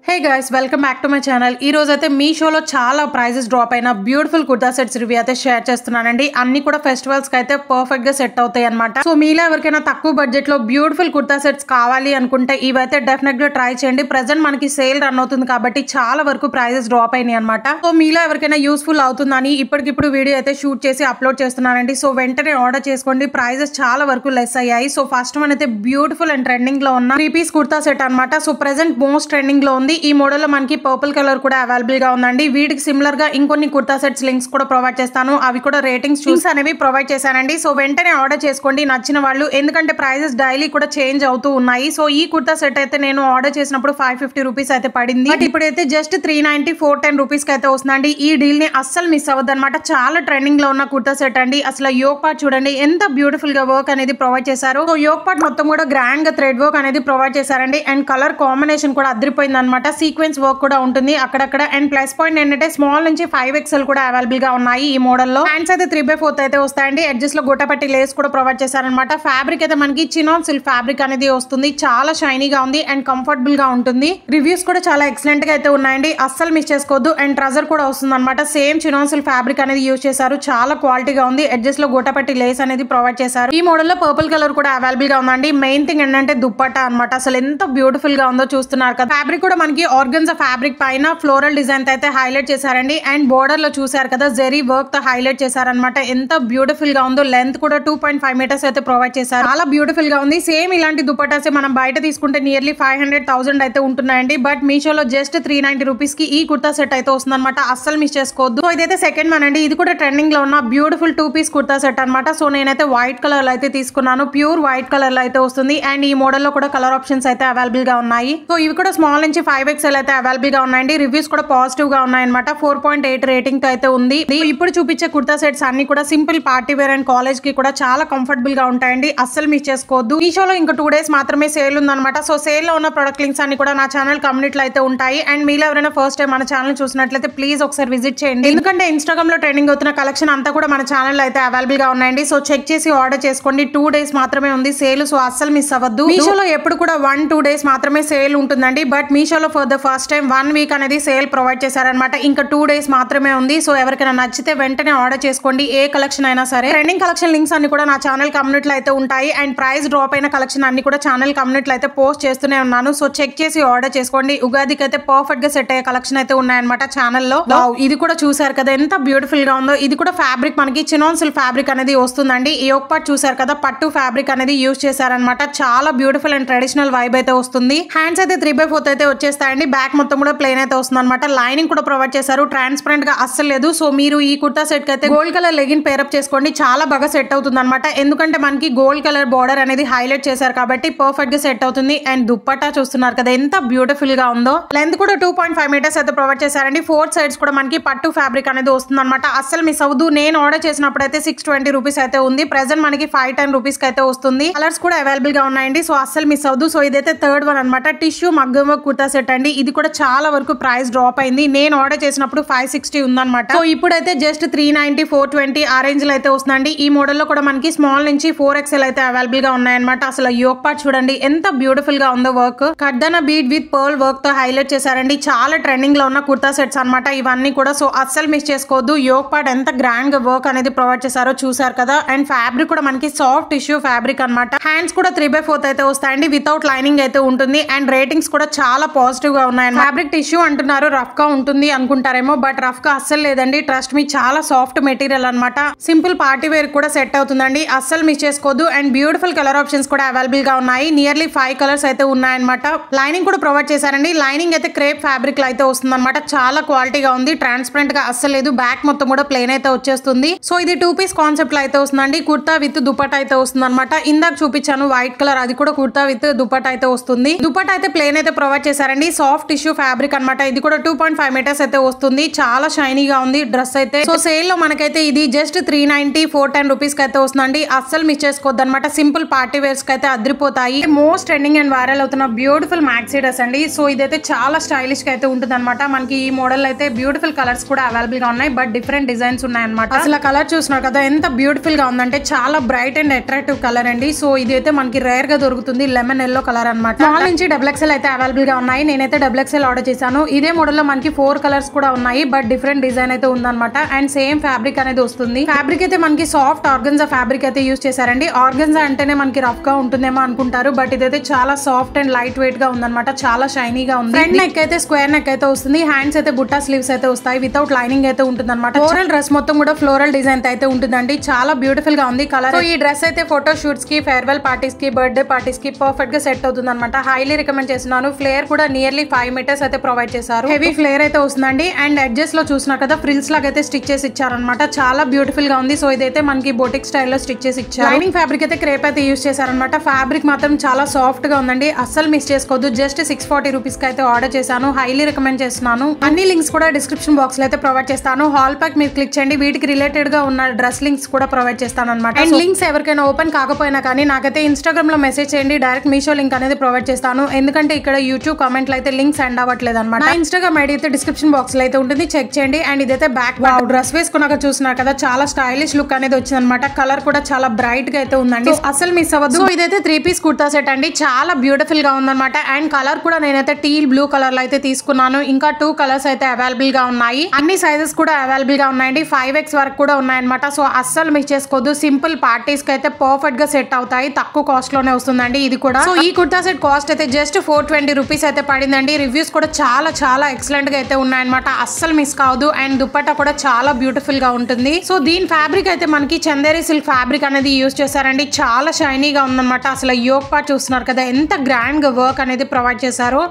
Hey guys welcome back to my channel. ఈ రోజు అయితే మీషోలో చాలా ప్రైజెస్ డ్రాప్ అయిన బ్యూటిఫుల్ కుర్తా సెట్స్ రివ్యూ అయితే షేర్ చేస్తున్నానండి. అన్ని కూడా ఫెస్టివల్స్ కి అయితే పర్ఫెక్ట్ గా సెట్ అవుతాయి అనమాట. సో మీలో ఎవరికైనా తక్కువ బడ్జెట్ లో బ్యూటిఫుల్ కుర్తా సెట్స్ కావాలి అనుకుంటే ఇవైతే డెఫినెట్ గా ట్రై చేయండి. ప్రెజెంట్ మనకి సేల్ రన్ అవుతుంది కాబట్టి చాలా వరకు ప్రైజెస్ డ్రాప్ అయినాయి అనమాట. సో మీలో ఎవరికైనా యూస్ఫుల్ అవుతుందని ఇప్పటికిప్పుడు వీడియో అయితే షూట్ చేసి అప్లోడ్ చేస్తున్నానండి. సో వెంటనే ఆర్డర్ చేసుకోండి. ప్రైజెస్ చాలా వరకు లెస్ అయ్యాయి. సో ఫస్ట్ వన్ అయితే బ్యూటిఫుల్ అండ్ ట్రెండింగ్ లో ఉన్న 3 పీస్ కుర్తా సెట్ అనమాట. సో ప్రెజెంట్ మోస్ట్ ట్రెండింగ్ లో ఉంది. ఈ మోడల్ లో మనకి పర్పుల్ కలర్ కూడా అవైలబుల్ గా ఉందండి. వీటికి సిమిలర్ గా ఇంకొన్ని కుర్తా సెట్స్ లింక్స్ కూడా ప్రొవైడ్ చేస్తాను. అవి కూడా రేటింగ్స్ చూసి అనేవి ప్రొవైడ్ చేశానండి. సో వెంటనే ఆర్డర్ చేసుకోండి నచ్చిన వాళ్ళు. ఎందుకంటే ప్రైజెస్ డైలీ కూడా చేంజ్ అవుతూ ఉన్నాయి. సో ఈ కుర్తా సెట్ అయితే నేను ఆర్డర్ చేసినప్పుడు 550 రూపీస్ అయితే పడింది. బట్ ఇప్పుడైతే జస్ట్ 390 410 రూపీస్ కి అయితే వస్తుందండి. ఈ డీల్ ని అస్సలు మిస్ అవ్వద్దు అనమాట. చాలా ట్రెండింగ్ లో ఉన్న కుర్తా సెట్ అండి. అసలు యోక్ పార్ట్ చూడండి ఎంత బ్యూటిఫుల్ గా వర్క్ అనేది ప్రొవైడ్ చేశారు. సో యోక్ పార్ట్ మొత్తం కూడా గ్రాండ్ గా థ్రెడ్ వర్క్ అనేది ప్రొవైడ్ చేశారండి. అండ్ కలర్ కాంబినేషన్ కూడా అదిరిపోయింది అనమాట. సీక్వెన్స్ వర్క్ కూడా ఉంటుంది అక్కడక్కడ. అండ్ ప్లస్ పాయింట్ ఏంటంటే స్మాల్ నుంచి 5XL కూడా అవైలబుల్ గా ఉన్నాయి ఈ మోడల్ లో. హ్యాండ్స్ అయితే 3/4 అయితే వస్తాయండి. ఎడ్జెస్ లో గొట్టపట్టి లేస్ కూడా ప్రొవైడ్ చేశారనమాట. ఫ్యాబ్రిక్ అయితే మనకి చినాన్ సిల్క్ ఫ్యాబ్రిక్ అనేది వస్తుంది. చాలా షైనీగా ఉంది అండ్ కంఫర్టబుల్ గా ఉంటుంది. రివ్యూస్ కూడా చాలా ఎక్సలెంట్ గా అయితే ఉన్నాయండి. అస్సలు మిస్ చేసుకోవద్దు. అండ్ ట్రజర్ కూడా వస్తుంది అనమాట. సేమ్ చినాన్ సిల్క్ ఫ్యాబ్రిక్ అనేది యూజ్ చేశారు. చాలా క్వాలిటీగా ఉంది. ఎడ్జెస్ లో గొట్టపట్టి లేస్ అనేది ప్రొవైడ్ చేశారు. ఈ మోడల్ లో పర్పుల్ కలర్ కూడా అవైలబుల్ గా ఉందండి. మెయిన్ థింగ్ ఏంటంటే దుప్పట్టా అనమాట. అసలు ఎంత బ్యూటిఫుల్ గా ఉందో చూస్తున్నారు కదా. ఫ్యాబ్రిక్ కూడా మనకి ఆర్గన్జా ఫ్యాబ్రిక్ పైన ఫ్లోరల్ డిజైన్ అయితే హైలైట్ చేశారండి. అండ్ బోర్డర్ లో చూసారు కదా జెరీ వర్క్ తో హైలైట్ చేశారనమాట. ఎంత బ్యూటిఫుల్ గా ఉందో. లెంత్ కూడా 2.5 మీటర్స్ అయితే ప్రొవైడ్ చేశారు. చాలా బ్యూటిఫుల్ గా ఉంది. సేమ్ ఇలాంటి దుపట్టాస్ మనం బయట తీసుకుంటే నియర్లీ 500,000 అయితే ఉంటున్నాయండి. బట్ మీషోలో జస్ట్ 390 రూపీస్ కి ఈ కుర్తా సెట్ అయితే వస్తుంది అనమాట. అస్సలు మిస్ చేసుకోవద్దు. సో ఇదైతే సెకండ్ వన్ అండి. ఇది కూడా ట్రెండింగ్ లో ఉన్న బ్యూటిఫుల్ 2 పీస్ కుర్తా సెట్ అనమాట. సో నేనైతే వైట్ కలర్ లో అయితే తీసుకున్నాను. ప్యూర్ వైట్ కలర్ లో అయితే వస్తుంది. అండ్ ఈ మోడల్ లో కూడా కలర్ ఆప్షన్స్ అయితే అవైలబుల్ గా ఉన్నాయి. సో ఇవి కూడా స్మాల్ నుంచి 5XL అయితే అవైలబుల్ గా ఉన్నాయండి. రివ్యూస్ కూడా పాజిటివ్ గా ఉన్నాయన్నమాట. 4.8 రేటింగ్ తో అయితే ఉంది. ఇప్పుడు చూపించే కుర్తా సెట్స్ అన్ని కూడా simple party wear and college కి కూడా చాలా కంఫర్టబుల్ గా ఉంటాయండి. అస్సలు మిస్ చేసుకోవద్దు. మీషోలో ఇంకా 2 డేస్ మాత్రమే సేల్ ఉందన్నమాట. సో సేల్ లో ఉన్న ప్రొడక్ట్ లింక్స్ అన్ని కూడా నా ఛానల్ కమ్యూనిటీలో అయితే ఉంటాయి. అండ్ మీలో ఎవరైనా ఫస్ట్ టైం మన ఛానల్ చూసినట్లయితే ప్లీజ్ ఒకసారి విజిట్ చేయండి. ఎందుకంటే ఇన్స్టాగ్రామ్ లో ట్రెండింగ్ అవుతున్న కలెక్షన్ అంతా కూడా మన ఛానల్ అయితే అవైలబుల్ గా ఉన్నాయండి. సో చెక్ చేసి ఆర్డర్ చేసుకోండి. 2 డేస్ మాత్రమే ఉంది సేల్. సో అస్సలు మిస్ అవ్వద్దు. మీషోలో ఎప్పుడు కూడా 1-2 డేస్ మాత్రమే సేల్ ఉంటుందండి. బట్ మీషోలో for the first time 1 week అనేది సేల్ ప్రొవైడ్ చేశారనమాట. ఇంకా 2 డేస్ మాత్రమే ఉంది. సో ఎవరికైనా నచ్చితే వెంటనే ఆర్డర్ చేసుకోండి. ఏ కలెక్షన్ అయినా సరే. ట్రెండింగ్ కలెక్షన్ లింక్స్ అన్ని కూడా నా ఛానల్ కమ్యూనిటీలో అయితే ఉంటాయి. అండ్ ప్రైస్ డ్రాప్ అయిన కలెక్షన్ అన్ని కూడా ఛానల్ కమ్యూనిటీలో అయితే పోస్ట్ చేస్తూనే ఉన్నాను. సో చెక్ చేసి ఆర్డర్ చేసుకోండి. ఉగాదికి అయితే పర్ఫెక్ట్ గా సెట్ అయ్యే కలెక్షన్ అయితే ఉన్నాయన్నమాట ఛానల్లో. ఇది కూడా చూసారు కదా ఎంత బ్యూటిఫుల్ గా ఉందో. ఇది కూడా ఫ్యాబ్రిక్ మనకి చినాన్ సిల్క్ ఫ్యాబ్రిక్ అనేది వస్తుందండి. ఈ ఒక పార్ట్ చూసారు కదా పట్టు ఫ్యాబ్రిక్ అనేది యూజ్ చేశారనమాట. చాలా బ్యూటిఫుల్ అండ్ ట్రెడిషనల్ వైబ్ అయితే వస్తుంది. హ్యాండ్స్ అయితే 3/4 అయితే వచ్చేస్తాయండి. బ్యాక్ మొత్తం కూడా ప్లెయిన్ అయితే వస్తుంది అనమాట. లైనింగ్ కూడా ప్రొవైడ్ చేశారు. ట్రాన్స్పరెంట్ గా అస్సలు లేదు. సో మీరు ఈ కుర్తా సెట్ కి అయితే గోల్డ్ కలర్ లెగిన్ పేరప్ చేసుకోండి. చాలా బాగా సెట్ అవుతుంది అనమాట. ఎందుకంటే మనకి గోల్డ్ కలర్ బార్డర్ అనేది హైలైట్ చేశారు కాబట్టి పర్ఫెక్ట్ గా సెట్ అవుతుంది. అండ్ దుప్పట్టా చూస్తున్నారు కదా ఎంత బ్యూటిఫుల్ గా ఉందో. లెంత్ కూడా 2.5 మీటర్స్ అయితే ప్రొవైడ్ చేశారండి. 4 సైడ్స్ కూడా మనకి పట్టు ఫ్యాబ్రిక్ అనేది వస్తుంది అనమాట. అస్సలు మిస్ అవ్వదు. నేను ఆర్డర్ చేసినప్పుడు అయితే 620 రూపీస్ అయితే ఉంది. ప్రెసెంట్ మనకి 510 రూపీస్ కి అయితే వస్తుంది. కలర్స్ కూడా అవైలబుల్ గా ఉన్నాయండి. సో అస్సలు మిస్ అవ్వదు. సో ఇదైతే థర్డ్ వన్ అనమాట. టిష్యూ మగ్గం వర్క్ కుర్తా సెట్ అండి. ఇది కూడా చాలా వరకు ప్రైస్ డ్రాప్ అయింది. నేను ఆర్డర్ చేసినప్పుడు 560 ఉందన్నమాట. సో ఇప్పుడైతే జస్ట్ 390 420 ఆ రేంజ్ లో అయితే వస్తుందండి. ఈ మోడల్ లో కూడా మనకి స్మాల్ నుంచి 4XL అయితే అవైలబుల్ గా ఉన్నాయన్నమాట. అసలు యోక్ పార్ట్ చూడండి ఎంత బ్యూటిఫుల్ గా ఉందో. వర్క్ కడ్దానా బీడ్ విత్ పర్ల్ వర్క్ తో హైలైట్ చేశారండి. చాలా ట్రెండింగ్ లో ఉన్న కుర్తా సెట్స్ అనమాట ఇవన్నీ కూడా. సో అస్సలు మిస్ చేసుకోవద్దు. యోక్ పార్ట్ ఎంత గ్రాండ్ గా వర్క్ అనేది ప్రొవైడ్ చేశారో చూసారు కదా. అండ్ ఫ్యాబ్రిక్ కూడా మనకి సాఫ్ట్ టిష్యూ ఫ్యాబ్రిక్ అనమాట. హ్యాండ్స్ కూడా 3/4 అయితే వస్తాయండి. వితౌట్ లైనింగ్ అయితే ఉంటుంది. అండ్ రేటింగ్స్ కూడా చాలా పాజిటివ్ గా ఉన్నాయి. ఫ్యాబ్రిక్ టిష్యూ అంటున్నారు రఫ్ గా ఉంటుంది అనుకుంటారేమో. బట్ రఫ్ గా అస్సలు లేదండి. ట్రస్ట్ మీ చాలా సాఫ్ట్ మెటీరియల్ అనమాట. సింపుల్ పార్టీ వేర్ కూడా సెట్ అవుతుందండి. అస్సలు మిస్ చేసుకోవద్దు. అండ్ బ్యూటిఫుల్ కలర్ ఆప్షన్స్ కూడా అవైలబుల్ గా ఉన్నాయి. నియర్లీ 5 కలర్స్ అయితే ఉన్నాయన్నమాట. లైనింగ్ కూడా ప్రొవైడ్ చేశారండి. లైనింగ్ అయితే క్రేప్ ఫ్యాబ్రిక్ లో అయితే వస్తుంది అనమాట. చాలా క్వాలిటీగా ఉంది. ట్రాన్స్పరెంట్ గా అస్సలు లేదు. బ్యాక్ మొత్తం కూడా ప్లెయిన్ అయితే వచ్చేస్తుంది. సో ఇది 2 పీస్ కాన్సెప్ట్ లో అయితే వస్తుందండి. కుర్తా విత్ దుపట్టా అయితే వస్తుంది అనమాట. ఇందాక చూపించాను వైట్ కలర్, అది కూడా కుర్తా విత్ దుపట్టా అయితే వస్తుంది. దుపట్టా అయితే ప్లెయిన్ అయితే ప్రొవైడ్ చేశారండి. సాఫ్ట్ టిష్యూ ఫ్యాబ్రిక్ అనమాట. ఇది కూడా 2.5 మీటర్స్ అయితే వస్తుంది. చాలా షైనీగా ఉంది డ్రెస్ అయితే. సో సేల్ లో మనకైతే ఇది జస్ట్ 390 410 రూపీస్ కి అయితే వస్తుందండి. అస్సలు మిస్ చేసుకోవద్దు అనమాట. సింపుల్ పార్టీ వేర్స్ కి అయితే అదిరిపోతాయి. మోస్ట్ ట్రెండింగ్ అండ్ వైరల్ అవుతున్న బ్యూటిఫుల్ మ్యాక్సీ డ్రెస్ అండి. సో ఇదైతే చాలా స్టైలిష్ గా అయితే ఉంటుంది అనమాట. మనకి ఈ మోడల్ అయితే బ్యూటిఫుల్ కలర్స్ కూడా అవైలబుల్ గా ఉన్నాయి. బట్ డిఫరెంట్ డిజైన్స్ ఉన్నాయన్నమాట. అసలు కలర్ చూస్తున్నారు కదా ఎంత బ్యూటిఫుల్ గా ఉందంటే. చాలా బ్రైట్ అండ్ అట్రాక్టివ్ కలర్ అండి. సో ఇది అయితే మనకి రేర్ గా దొరుకుతుంది. లెమన్ ఎల్లో కలర్ అనమాట. స్మాల్ నుంచి XXL అయితే అవైలబుల్ గా ఉన్నాయి. నేనైతే XXL ఆర్డర్ చేశాను. ఇదే మోడల్ లో మనకి 4 కలర్స్ కూడా ఉన్నాయి, బట్ డిఫరెంట్ డిజైన్ అయితే ఉందన్నమాట. అండ్ సేమ్ ఫ్యాబ్రిక్ అనేది వస్తుంది. ఫ్యాబ్రిక్ అయితే మనకి సాఫ్ట్ ఆర్గన్జా ఫ్యాబ్రిక్ అయితే యూజ్ చేశారండి. ఆర్గన్జా అంటేనే మనకి రఫ్ గా ఉంటుందేమో అనుకుంటారు, బట్ ఇదైతే చాలా సాఫ్ట్ అండ్ లైట్ వెయిట్ గా ఉందన్నమాట. చాలా షైనీగా ఉంది. ఫ్రంట్ నెక్ అయితే స్క్వేర్ నెక్ అయితే వస్తుంది. హ్యాండ్స్ అయితే బుట్టా స్లీవ్స్ అయితే వస్తాయి. వితౌట్ లైనింగ్ అయితే ఉంటుంది అనమాట. ఫ్లోరల్ డ్రెస్ మొత్తం కూడా ఫ్లోరల్ డిజైన్ అయితే ఉంటుందండి. చాలా బ్యూటిఫుల్ గా ఉంది కలర్. ఈ డ్రెస్ అయితే ఫోటో షూట్స్ కి, ఫేర్వెల్ పార్టీస్ కి, బర్త్డే పార్టీస్ కి పర్ఫెక్ట్ గా సెట్ అవుతుంది అనమాట. హైలీ రికమెండ్ చేస్తున్నాను. ఫ్లేర్ కూడా నియర్లీ 5 మీటర్స్ అయితే ప్రొవైడ్ చేశారు. హెవీ ఫ్లేర్ అయితే వస్తుందండి. అండ్ ఎడ్జెస్ లో చూసినా కదా ఫ్రిల్స్ లాగా అయితే స్టిచ్ చేసి ఇచ్చారనమాట. చాలా బ్యూటిఫుల్ గా ఉంది. సో ఇదైతే మనకి బొటిక్ స్టైల్లో స్టిచ్ చేసి ఇచ్చారు. లైనింగ్ ఫ్యాబ్రిక్ అయితే క్రేప్ అయితే యూస్ చేశారనమాట. ఫ్యాబ్రిక్ మాత్రం చాలా సాఫ్ట్ గా ఉందండి. అస్సలు మిస్ చేసుకోవద్దు. జస్ట్ 640 రూపీస్ కి అయితే ఆర్డర్ చేశాను. హైలీ రికమెండ్ చేస్తున్నాను. అన్ని లింక్స్ కూడా డిస్క్రిప్షన్ బాక్స్ లో అయితే ప్రొవైడ్ చేస్తాను. హాల్ ప్యాక్ మీరు క్లిక్ చేయండి. వీటికి రిలేటెడ్ గా ఉన్న డ్రెస్ లింక్స్ కూడా ప్రొవైడ్ చేస్తాను అనమాట. అండ్ లింక్స్ ఎవరికైనా ఓపెన్ కాకపోయినా కానీ నాకైతే ఇన్స్టాగ్రామ్ లో మెసేజ్ చేయండి. డైరెక్ట్ మీషో లింక్ అనేది ప్రొవైడ్ చేస్తాను. ఎందుకంటే ఇక్కడ యూట్యూబ్ కామెంట్లు అయితే లింక్ సెండ్ అవ్వట్లేదు అనమాట. నా ఇన్స్టాగ్రామ్ ఐడి అయితే డిస్క్రిప్షన్ బాక్స్ లో అయితే ఉంటుంది, చెక్ చేయండి. అండ్ ఇదైతే బ్యాక్ డ్రెస్ వేసుకున్నాక చూసినారు కదా చాలా స్టైలిష్ లుక్ అనేది వచ్చింది అనమాట. కలర్ కూడా చాలా బ్రైట్ గా అయితే ఉందండి. అసలు మిస్ అవ్వద్దు. సో ఇదైతే 3 పీస్ కుర్తా సెట్ అండి. చాలా బ్యూటిఫుల్ గా ఉందన్నమాట. అండ్ కలర్ కూడా నేనైతే టీల్ బ్లూ కలర్ లో అయితే తీసుకున్నాను. ఇంకా 2 కలర్స్ అయితే అవైలబుల్ గా ఉన్నాయి. అన్ని సైజెస్ కూడా అవైలబుల్ గా ఉన్నాయండి. 5X వరకు కూడా ఉన్నాయన్నమాట. సో అస్సలు మిస్ చేసుకోవద్దు. సింపుల్ పార్టీస్ కి అయితే పర్ఫెక్ట్ గా సెట్ అవుతాయి. తక్కువ కాస్ట్ లోనే వస్తుందండి ఇది కూడా. సో ఈ కుర్తా సెట్ కాస్ట్ అయితే జస్ట్ 420 రూపీస్ అయితే పడిందండి. రివ్యూస్ కూడా చాలా చాలా ఎక్సలెంట్ గా అయితే ఉన్నాయన్నమాట. అస్సలు మిస్ కావద్దు. అండ్ దుపట్టా కూడా చాలా బ్యూటిఫుల్ గా ఉంటుంది. సో దీని ఫ్యాబ్రిక్ అయితే మనకి చందేరి సిల్క్ ఫ్యాబ్రిక్ అనేది యూజ్ చేశారండి. చాలా షైనీగా ఉందన్నమాట. అసలు యోక్ పార్ట్ చూస్తున్నారు కదా ఎంత గ్రాండ్ గా వర్క్ అనేది ప్రొవైడ్ చేశారు.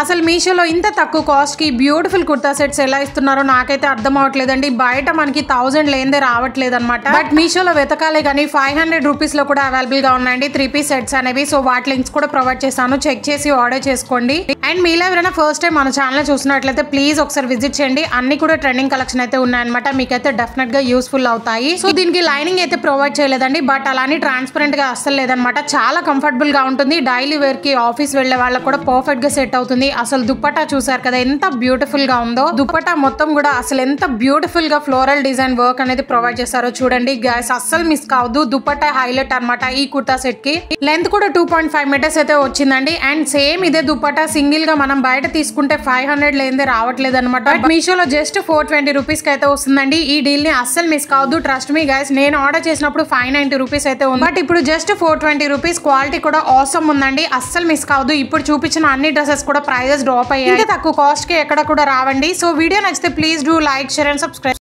అసలు మీషోలో ఇంత తక్కువ కాస్ట్ కి బ్యూటిఫుల్ కుర్తా సెట్స్ ఎలా ఇస్తున్నారో నాకైతే అర్థం అవట్లేదండి. బయట మనకి 1000 లేదే రావట్లేదు అనమాట. బట్ మీషోలో వెతకాలే కానీ 500 రూపీస్ లో కూడా అవైలబుల్ గా ఉన్నాయండి 3 పీస్ సెట్స్ అనేవి. సో వాటి లింక్స్ కూడా ప్రొవైడ్ చేస్తాను, చెక్ చేసి ఆర్డర్ చేసుకోండి. అండ్ మీలో ఎవరైనా ఫస్ట్ టైం మన ఛానల్ చూసినట్లయితే ప్లీజ్ ఒకసారి విజిట్ చేయండి. అన్ని కూడా ట్రెండింగ్ కలెక్షన్ అయితే ఉన్నాయన్నమాట. మీకైతే డెఫినెట్ గా యూస్ఫుల్ అవుతాయి. సో దీనికి లైనింగ్ అయితే ప్రొవైడ్ చేయలేదండి, బట్ అలానే ట్రాన్స్పరెంట్ గా అస్సలు లేదనమాట. చాలా కంఫర్టబుల్ గా ఉంటుంది. డైలీ వేర్ కి, ఆఫీస్ వెళ్లే వాళ్ళకి కూడా పర్ఫెక్ట్ గా సెట్ అవుతుంది. అసలు దుపట్టా చూసారు కదా ఎంత బ్యూటిఫుల్ గా ఉందో. దుపట్టా మొత్తం కూడా అసలు ఎంత బ్యూటిఫుల్ గా ఫ్లోరల్ డిజైన్ వర్క్ అనేది ప్రొవైడ్ చేశారో చూడండి గైస్. అస్సలు మిస్ కావద్దు. దుపట్టా హైలైట్ అనమాట ఈ కుర్తా సెట్ కి. లెంత్ కూడా 2.5 మీటర్స్ అయితే వచ్చిందండి. అండ్ సేమ్ ఇదే దుపట్టా సింగిల్ గా మనం బయట తీసుకుంటే 500 లేదే రావట్లేదు అనమాట. మీషోలో జస్ట్ 420 రూపీస్ కి అయితే వస్తుందండి. ఈ డీల్ ని అస్సలు మిస్ కావద్దు. ట్రస్ట్ మీ గైస్, నేను ఆర్డర్ చేసినప్పుడు 590 రూపీస్ అయితే ఉంది, బట్ ఇప్పుడు జస్ట్ 420 రూపీస్. క్వాలిటీ కూడా ఆసమ్ ఉందండి. అస్సలు మిస్ కావద్దు. ఇప్పుడు చూపించిన అన్ని డ్రెస్సెస్ కూడా ప్రైజెస్ డ్రాప్ అయ్యాయి. తక్కువ కాస్ట్ కి ఎక్కడ కూడా రావండి. సో వీడియో నచ్చితే please do like, share and subscribe.